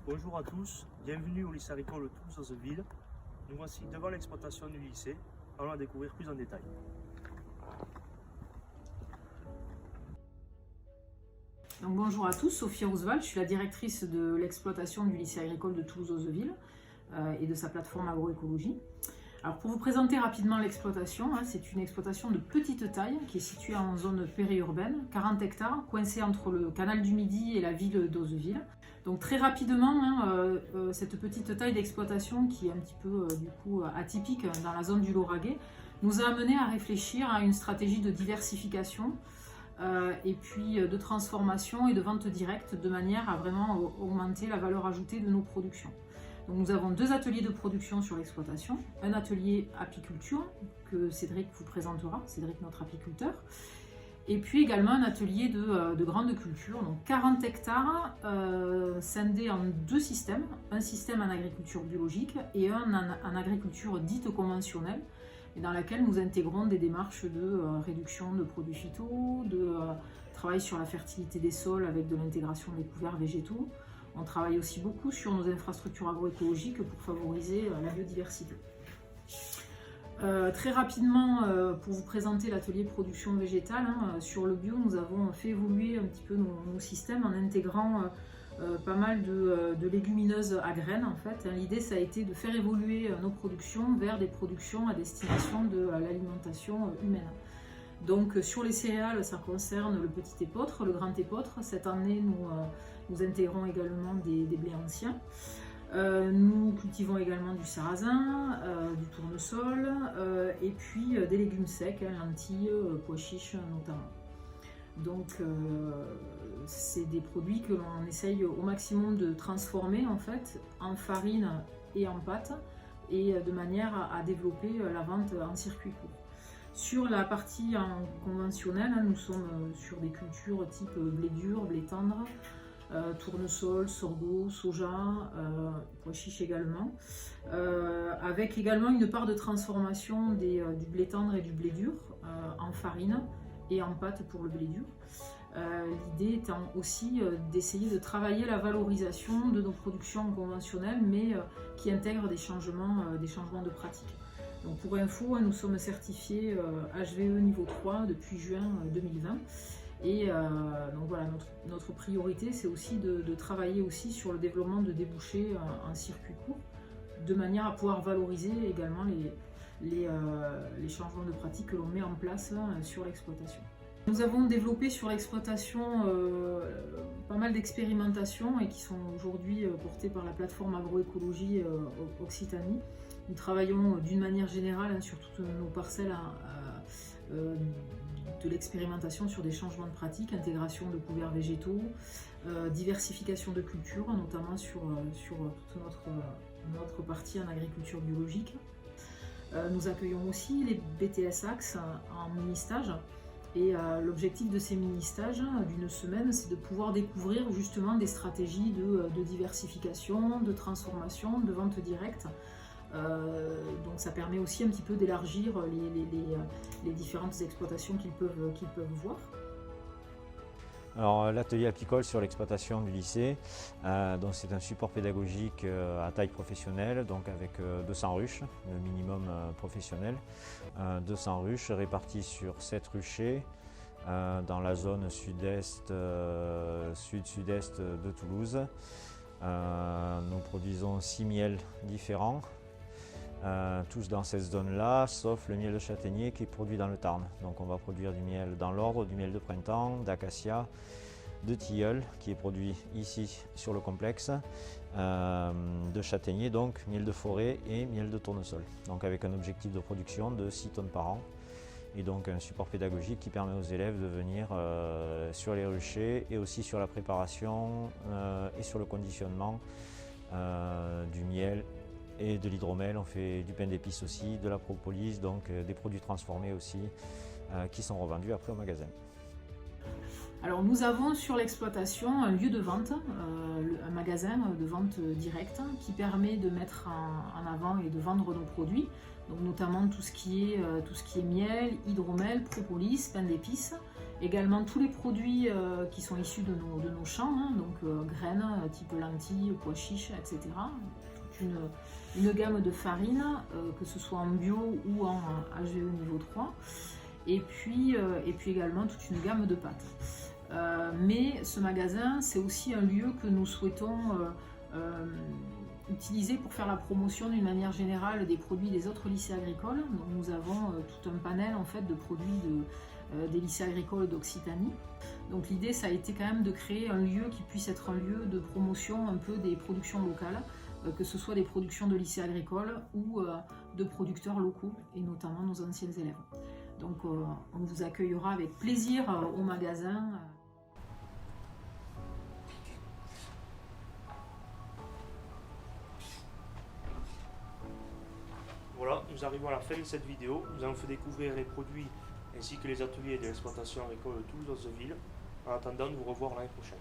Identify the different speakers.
Speaker 1: Bonjour à tous, bienvenue au lycée agricole Toulouse-Ville. Nous voici devant l'exploitation du lycée. Allons la découvrir plus en détail.
Speaker 2: Donc, bonjour à tous, Sophie Roosevelt, je suis la directrice de l'exploitation du lycée agricole de Toulouse-Ville et de sa plateforme agroécologie. Alors pour vous présenter rapidement l'exploitation, c'est une exploitation de petite taille qui est située en zone périurbaine, 40 hectares, coincée entre le canal du Midi et la ville d'Ozeville. Donc très rapidement, cette petite taille d'exploitation qui est un petit peu atypique dans la zone du Lauragais, nous a amené à réfléchir à une stratégie de diversification et puis de transformation et de vente directe de manière à vraiment augmenter la valeur ajoutée de nos productions. Donc nous avons deux ateliers de production sur l'exploitation, un atelier apiculture que Cédric vous présentera, Cédric notre apiculteur, et puis également un atelier de grande culture, donc 40 hectares scindés en deux systèmes, un système en agriculture biologique et un en agriculture dite conventionnelle, et dans laquelle nous intégrons des démarches de réduction de produits phyto, de travail sur la fertilité des sols avec de l'intégration des couverts végétaux. On travaille aussi beaucoup sur nos infrastructures agroécologiques pour favoriser la biodiversité. Très rapidement, pour vous présenter l'atelier production végétale, sur le bio, nous avons fait évoluer un petit peu nos systèmes en intégrant pas mal de légumineuses à graines en fait. L'idée ça a été de faire évoluer nos productions vers des productions à destination de l'alimentation humaine. Donc sur les céréales, ça concerne le petit épeautre, le grand épeautre. Cette année, nous intégrons également des blés anciens. Nous cultivons également du sarrasin, du tournesol et puis des légumes secs, lentilles, pois chiches notamment. Donc c'est des produits que l'on essaye au maximum de transformer en fait en farine et en pâte et de manière à développer la vente en circuit court. Sur la partie conventionnelle, nous sommes sur des cultures type blé dur, blé tendre, tournesol, sorgho, soja, pois chiches également, avec également une part de transformation du blé tendre et du blé dur en farine et en pâte pour le blé dur. L'idée étant aussi d'essayer de travailler la valorisation de nos productions conventionnelles, mais qui intègrent des changements de pratique. Donc pour info, nous sommes certifiés HVE niveau 3 depuis juin 2020. Et donc voilà, notre priorité, c'est aussi de travailler aussi sur le développement de débouchés en circuit court, de manière à pouvoir valoriser également les changements de pratique que l'on met en place sur l'exploitation. Nous avons développé sur l'exploitation pas mal d'expérimentations et qui sont aujourd'hui portées par la plateforme agroécologie Occitanie. Nous travaillons d'une manière générale sur toutes nos parcelles de l'expérimentation sur des changements de pratiques, intégration de couverts végétaux, diversification de cultures, notamment sur toute notre partie en agriculture biologique. Nous accueillons aussi les BTS Axe en mini-stage. Et l'objectif de ces mini-stages d'une semaine, c'est de pouvoir découvrir justement des stratégies de diversification, de transformation, de vente directe. Donc ça permet aussi un petit peu d'élargir les différentes exploitations qu'ils peuvent voir.
Speaker 3: Alors l'atelier apicole sur l'exploitation du lycée, donc c'est un support pédagogique à taille professionnelle, donc avec 200 ruches, le minimum professionnel. 200 ruches réparties sur 7 ruchers dans la zone sud-est, sud-sud-est de Toulouse. Nous produisons 6 miels différents. Tous dans cette zone-là, sauf le miel de châtaignier qui est produit dans le Tarn. Donc on va produire du miel dans l'ordre, du miel de printemps, d'acacia, de tilleul qui est produit ici sur le complexe, de châtaignier, donc miel de forêt et miel de tournesol. Donc avec un objectif de production de 6 tonnes par an et donc un support pédagogique qui permet aux élèves de venir sur les ruchers et aussi sur la préparation et sur le conditionnement du miel et de l'hydromel. On fait du pain d'épices aussi, de la propolis, donc des produits transformés aussi qui sont revendus après au magasin.
Speaker 2: Alors nous avons sur l'exploitation un lieu de vente, un magasin de vente directe qui permet de mettre en avant et de vendre nos produits, donc notamment tout ce qui est miel, hydromel, propolis, pain d'épices, Également tous les produits qui sont issus de nos champs, hein, donc graines type lentilles, pois chiches, etc. Toute une gamme de farines, que ce soit en bio ou en HVE niveau 3. Et puis également toute une gamme de pâtes. Mais ce magasin, c'est aussi un lieu que nous souhaitons utiliser pour faire la promotion d'une manière générale des produits des autres lycées agricoles. Donc nous avons tout un panel en fait de produits des lycées agricoles d'Occitanie. Donc l'idée, ça a été quand même de créer un lieu qui puisse être un lieu de promotion un peu des productions locales, que ce soit des productions de lycées agricoles ou de producteurs locaux, et notamment nos anciens élèves. Donc on vous accueillera avec plaisir au magasin.
Speaker 1: Voilà, nous arrivons à la fin de cette vidéo. Nous avons fait découvrir les produits ainsi que les ateliers de l'exploitation agricole de Toulouse-Ville. En attendant de vous revoir l'année prochaine.